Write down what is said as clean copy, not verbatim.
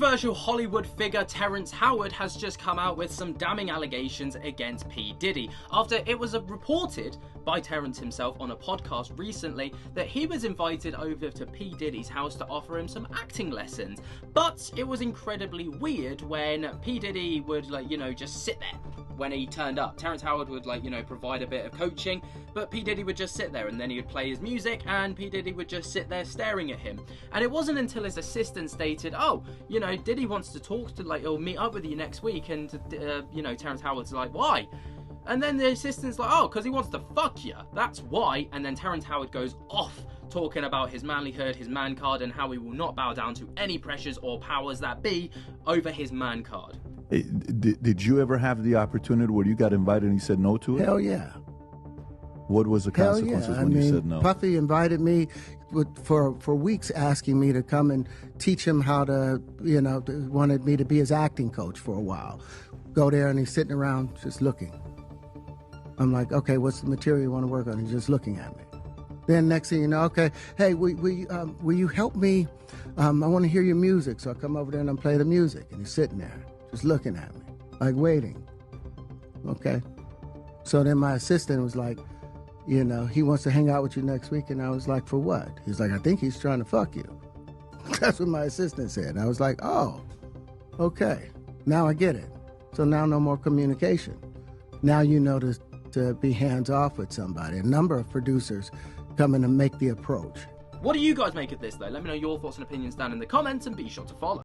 Controversial Hollywood figure Terrence Howard has just come out with some damning allegations against P. Diddy after it was reported by Terrence himself on a podcast recently that he was invited over to P. Diddy's house to offer him some acting lessons. But it was incredibly weird when P. Diddy would, just sit there when he turned up. Terrence Howard would, provide a bit of coaching, but P. Diddy would just sit there and then he would play his music and P. Diddy would just sit there staring at him. And it wasn't until his assistant stated, Diddy wants to talk to, he'll meet up with you next week, and, Terrence Howard's like, why? And then the assistant's like, because he wants to fuck you, that's why. And then Terrence Howard goes off talking about his manlyhood, his man card, and how he will not bow down to any pressures or powers that be over his man card. Hey, did you ever have the opportunity where you got invited and you said no to it? Hell yeah. What was the consequences when you said no? Puffy invited me for weeks, asking me to come and teach him how to, wanted me to be his acting coach for a while. Go there and he's sitting around just looking. I'm like, okay, what's the material you want to work on? He's just looking at me. Then next thing you know, okay, hey, will you help me? I want to hear your music. So I come over there and I play the music. And he's sitting there just looking at me, like waiting. Okay. So then my assistant was like, he wants to hang out with you next week. And I was like, for what? He's like, I think he's trying to fuck you. That's what my assistant said. And I was like, oh, okay. Now I get it. So now no more communication. Now you know to be hands-off with somebody. A number of producers come in and make the approach. What do you guys make of this, though? Let me know your thoughts and opinions down in the comments, and be sure to follow.